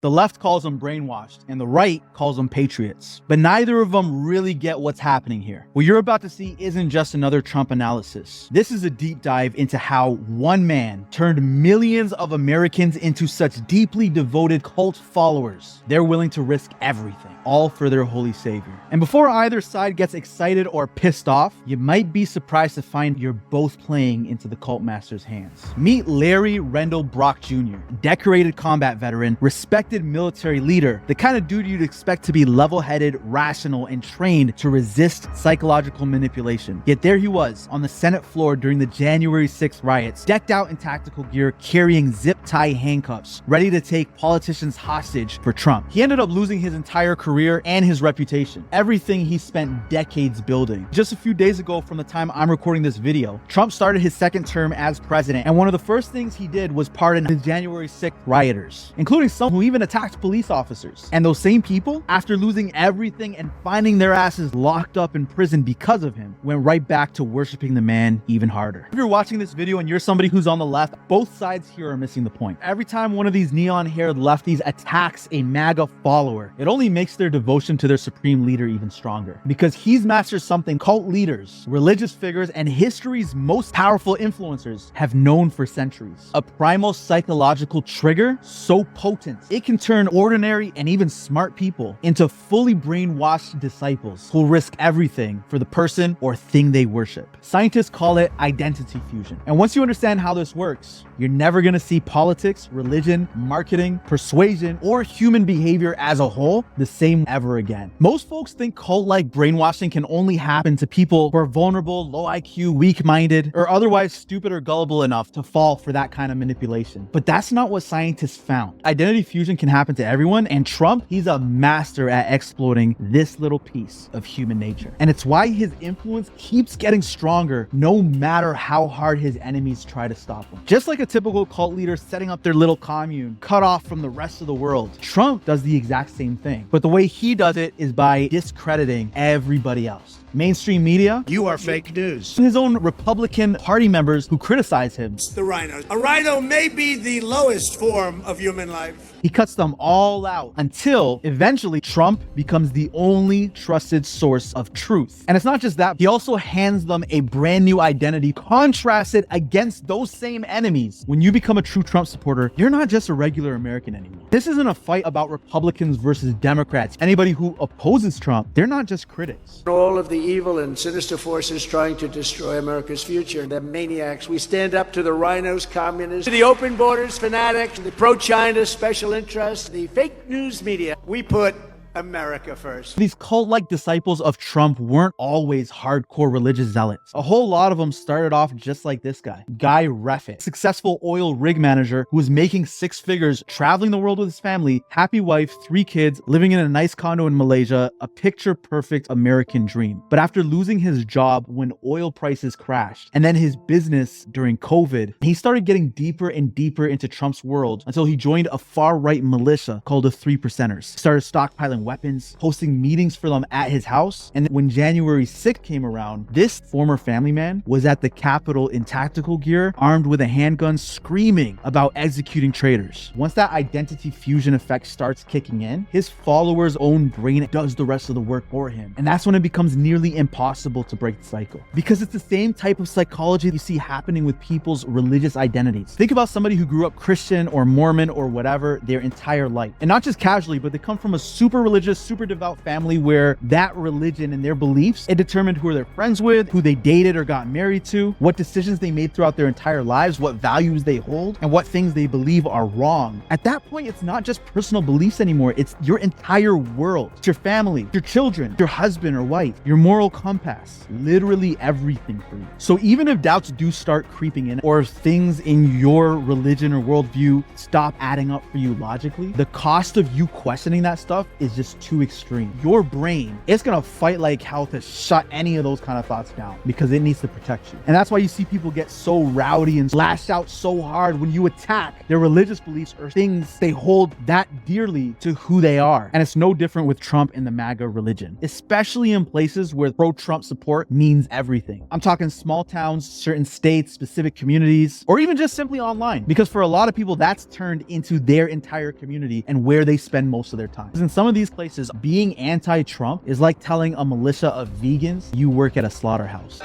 The left calls them brainwashed, and the right calls them patriots. But neither of them really get what's happening here. What you're about to see isn't just another Trump analysis. This is a deep dive into how one man turned millions of Americans into such deeply devoted cult followers. They're willing to risk everything, all for their holy savior. And before either side gets excited or pissed off, you might be surprised to find you're both playing into the cult master's hands. Meet Larry Rendell Brock Jr., decorated combat veteran, respected military leader, the kind of dude you'd expect to be level-headed, rational, and trained to resist psychological manipulation. Yet there he was on the Senate floor during the January 6th riots, decked out in tactical gear, carrying zip-tie handcuffs, ready to take politicians hostage for Trump. He ended up losing his entire career and his reputation, everything he spent decades building. Just a few days ago from the time I'm recording this video, Trump started his second term as president, and one of the first things he did was pardon the January 6th rioters, including some who even attacked police officers. And those same people, after losing everything and finding their asses locked up in prison because of him, went right back to worshiping the man even harder. If you're watching this video and you're somebody who's on the left, both sides here are missing the point. Every time one of these neon-haired lefties attacks a MAGA follower, it only makes their devotion to their supreme leader even stronger. Because he's mastered something cult leaders, religious figures, and history's most powerful influencers have known for centuries. A primal psychological trigger so potent, it can turn ordinary and even smart people into fully brainwashed disciples who'll risk everything for the person or thing they worship. Scientists call it identity fusion. And once you understand how this works, you're never gonna see politics, religion, marketing, persuasion, or human behavior as a whole the same ever again. Most folks think cult-like brainwashing can only happen to people who are vulnerable, low IQ, weak-minded, or otherwise stupid or gullible enough to fall for that kind of manipulation. But that's not what scientists found. Identity fusion can happen to everyone, and Trump, he's a master at exploiting this little piece of human nature. And it's why his influence keeps getting stronger no matter how hard his enemies try to stop him. Just like a typical cult leader setting up their little commune, cut off from the rest of the world, Trump does the exact same thing. But the way he does it is by discrediting everybody else. Mainstream media, you are fake news. His own Republican Party members who criticize him. The rhino. A rhino may be the lowest form of human life. He cuts them all out until eventually Trump becomes the only trusted source of truth. And it's not just that, he also hands them a brand new identity contrasted against those same enemies. When you become a true Trump supporter, you're not just a regular American anymore. This isn't a fight about Republicans versus Democrats. Anybody who opposes Trump, they're not just critics. All of the evil and sinister forces trying to destroy America's future, the maniacs, we stand up to the rhinos, communists, the open borders fanatics, the pro-China special interests, the fake news media. We put America first. These cult-like disciples of Trump weren't always hardcore religious zealots. A whole lot of them started off just like this guy, Guy Reffitt, successful oil rig manager who was making six figures, traveling the world with his family, happy wife, 3 kids, living in a nice condo in Malaysia, a picture-perfect American dream. But after losing his job when oil prices crashed, and then his business during COVID, he started getting deeper and deeper into Trump's world until he joined a far-right militia called the 3 Percenters. Started stockpiling weapons, hosting meetings for them at his house. And when January 6th came around, this former family man was at the Capitol in tactical gear, armed with a handgun, screaming about executing traitors. Once that identity fusion effect starts kicking in, his followers' own brain does the rest of the work for him. And that's when it becomes nearly impossible to break the cycle. Because it's the same type of psychology you see happening with people's religious identities. Think about somebody who grew up Christian or Mormon or whatever their entire life. And not just casually, but they come from a super religious, super devout family where that religion and their beliefs, it determined who they're friends with, who they dated or got married to, what decisions they made throughout their entire lives, what values they hold, and what things they believe are wrong. At that point, it's not just personal beliefs anymore. It's your entire world. It's your family, your children, your husband or wife, your moral compass, literally everything for you. So even if doubts do start creeping in, or things in your religion or worldview stop adding up for you logically, the cost of you questioning that stuff is just too extreme. Your brain, it's gonna fight like hell to shut any of those kind of thoughts down because it needs to protect you. And that's why you see people get so rowdy and lash out so hard when you attack their religious beliefs or things they hold that dearly to who they are. And it's no different with Trump and the MAGA religion, especially in places where pro-Trump support means everything. I'm talking small towns, certain states, specific communities, or even just simply online. Because for a lot of people, that's turned into their entire community and where they spend most of their time. In some of these places, being anti-Trump is like telling a militia of vegans you work at a slaughterhouse.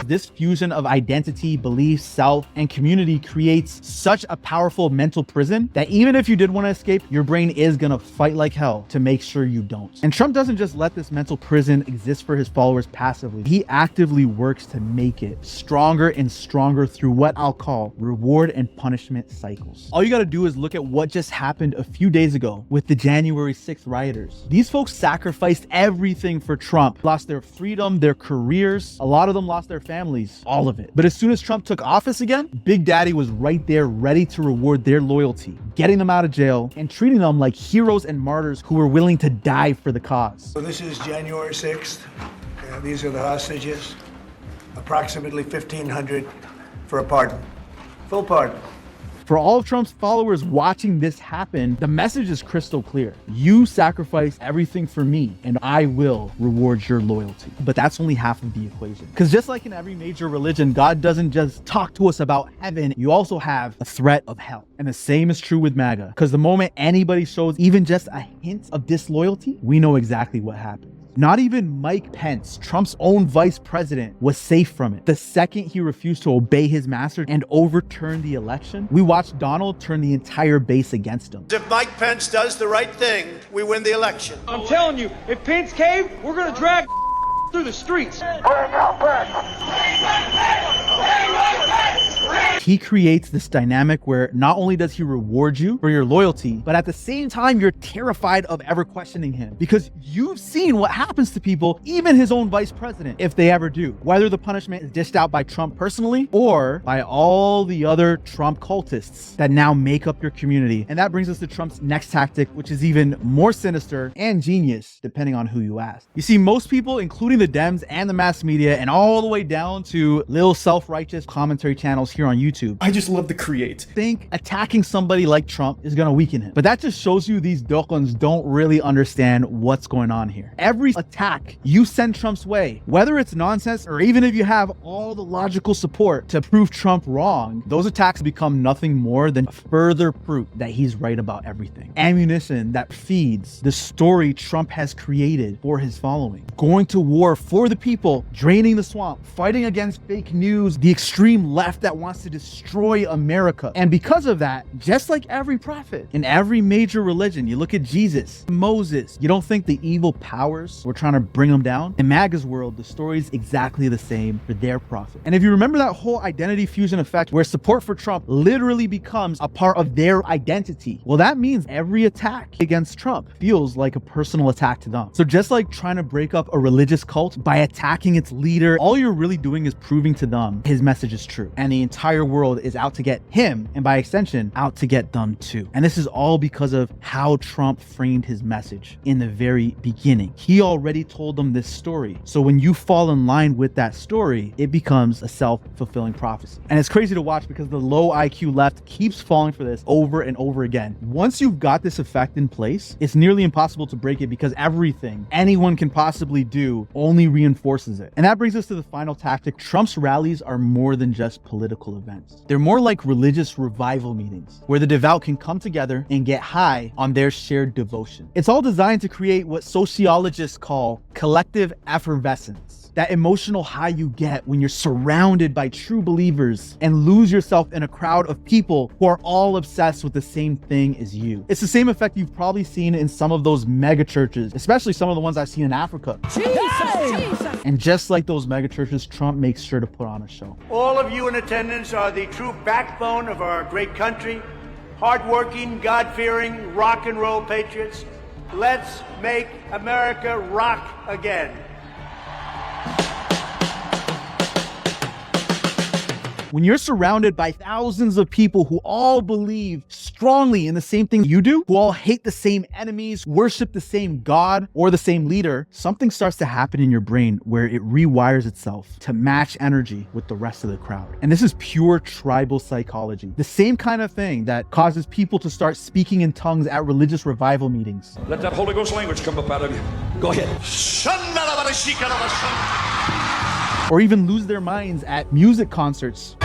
This fusion of identity, belief, self, and community creates such a powerful mental prison that even if you did want to escape, your brain is gonna fight like hell to make sure you don't. And Trump doesn't just let this mental prison exist for his followers passively. He actively works to make it stronger and stronger through what I'll call reward and punishment cycles. All you gotta do is look at what just happened a few days ago with the January 6th rioters. These folks sacrificed everything for Trump, lost their freedom, their careers. A lot of them lost their families, all of it. But as soon as Trump took office again, Big Daddy was right there ready to reward their loyalty, getting them out of jail and treating them like heroes and martyrs who were willing to die for the cause. So this is January 6th. These are the hostages. Approximately 1,500 for a pardon. Full pardon. For all of Trump's followers watching this happen, the message is crystal clear. You sacrifice everything for me, and I will reward your loyalty. But that's only half of the equation. Because just like in every major religion, God doesn't just talk to us about heaven. You also have a threat of hell. And the same is true with MAGA. Because the moment anybody shows even just a hint of disloyalty, we know exactly what happens. Not even Mike Pence, Trump's own vice president, was safe from it. The second he refused to obey his master and overturn the election, we watched Donald turn the entire base against him. If Mike Pence does the right thing, we win the election. I'm telling you, if Pence caved, we're gonna drag through the streets. He creates this dynamic where not only does he reward you for your loyalty, but at the same time, you're terrified of ever questioning him because you've seen what happens to people, even his own vice president, if they ever do, whether the punishment is dished out by Trump personally or by all the other Trump cultists that now make up your community. And that brings us to Trump's next tactic, which is even more sinister and genius, depending on who you ask. You see, most people, including the Dems and the mass media, and all the way down to little self-righteous commentary channels here on YouTube, I just love to create. think attacking somebody like Trump is gonna weaken him. But that just shows you these dokons don't really understand what's going on here. Every attack you send Trump's way, whether it's nonsense or even if you have all the logical support to prove Trump wrong, those attacks become nothing more than further proof that he's right about everything. Ammunition that feeds the story Trump has created for his following. Going to war for the people, draining the swamp, fighting against fake news, the extreme left that wants to destroy America. And because of that, just like every prophet in every major religion, you look at Jesus, Moses, you don't think the evil powers were trying to bring them down? In MAGA's world, the story is exactly the same for their prophet. And if you remember that whole identity fusion effect where support for Trump literally becomes a part of their identity, well, that means every attack against Trump feels like a personal attack to them. So just like trying to break up a religious cult by attacking its leader, all you're really doing is proving to them his message is true. And the entire world is out to get him, and by extension, out to get them too. And this is all because of how Trump framed his message in the very beginning. He already told them this story. So when you fall in line with that story, it becomes a self-fulfilling prophecy. And it's crazy to watch because the low IQ left keeps falling for this over and over again. Once you've got this effect in place, it's nearly impossible to break it because everything anyone can possibly do only reinforces it. And that brings us to the final tactic. Trump's rallies are more than just political events. They're more like religious revival meetings where the devout can come together and get high on their shared devotion. It's all designed to create what sociologists call collective effervescence. That emotional high you get when you're surrounded by true believers and lose yourself in a crowd of people who are all obsessed with the same thing as you. It's the same effect you've probably seen in some of those mega churches, especially some of the ones I've seen in Africa. Jesus. And just like those mega churches, Trump makes sure to put on a show. All of you in attendance are the true backbone of our great country, hardworking, God-fearing, rock and roll patriots. Let's make America rock again. When you're surrounded by thousands of people who all believe strongly in the same thing you do, who all hate the same enemies, worship the same God or the same leader, something starts to happen in your brain where it rewires itself to match energy with the rest of the crowd. And this is pure tribal psychology. The same kind of thing that causes people to start speaking in tongues at religious revival meetings. Let that Holy Ghost language come up out of you. Go ahead. Or even lose their minds at music concerts.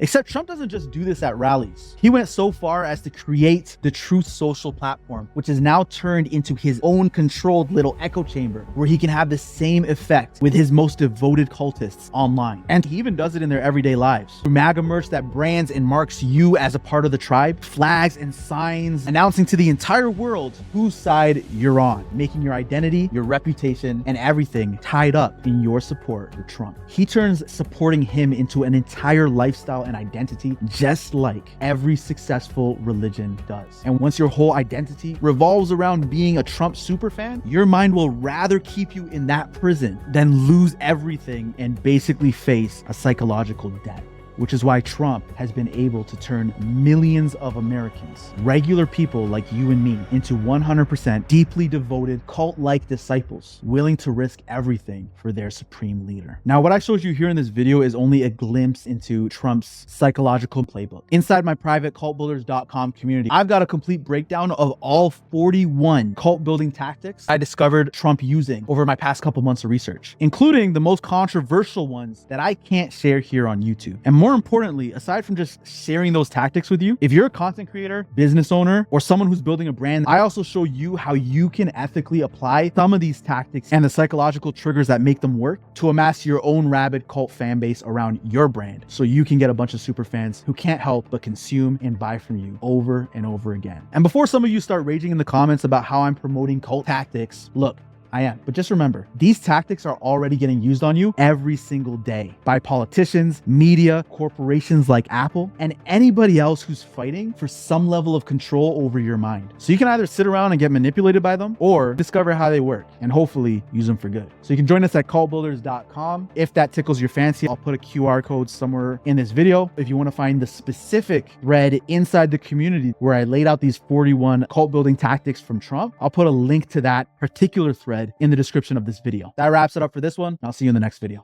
Except Trump doesn't just do this at rallies. He went so far as to create the Truth Social platform, which is now turned into his own controlled little echo chamber where he can have the same effect with his most devoted cultists online. And he even does it in their everyday lives. Through MAGA merch that brands and marks you as a part of the tribe, flags and signs announcing to the entire world whose side you're on, making your identity, your reputation, and everything tied up in your support for Trump. He turns supporting him into an entire lifestyle and identity, just like every successful religion does. And once your whole identity revolves around being a Trump superfan, your mind will rather keep you in that prison than lose everything and basically face a psychological debt. Which is why Trump has been able to turn millions of Americans, regular people like you and me, into 100% deeply devoted cult-like disciples, willing to risk everything for their supreme leader. Now, what I showed you here in this video is only a glimpse into Trump's psychological playbook. Inside my private cultbuilders.com community, I've got a complete breakdown of all 41 cult building tactics I discovered Trump using over my past couple months of research, including the most controversial ones that I can't share here on YouTube. And more importantly, aside from just sharing those tactics with you, if you're a content creator, business owner, or someone who's building a brand, I also show you how you can ethically apply some of these tactics and the psychological triggers that make them work to amass your own rabid cult fan base around your brand, so you can get a bunch of super fans who can't help but consume and buy from you over and over again. And before some of you start raging in the comments about how I'm promoting cult tactics, look, I am. But just remember, these tactics are already getting used on you every single day by politicians, media, corporations like Apple, and anybody else who's fighting for some level of control over your mind. So you can either sit around and get manipulated by them or discover how they work and hopefully use them for good. So you can join us at cultbuilders.com. If that tickles your fancy, I'll put a QR code somewhere in this video. If you want to find the specific thread inside the community where I laid out these 41 cult building tactics from Trump, I'll put a link to that particular thread in the description of this video. That wraps it up for this one. I'll see you in the next video.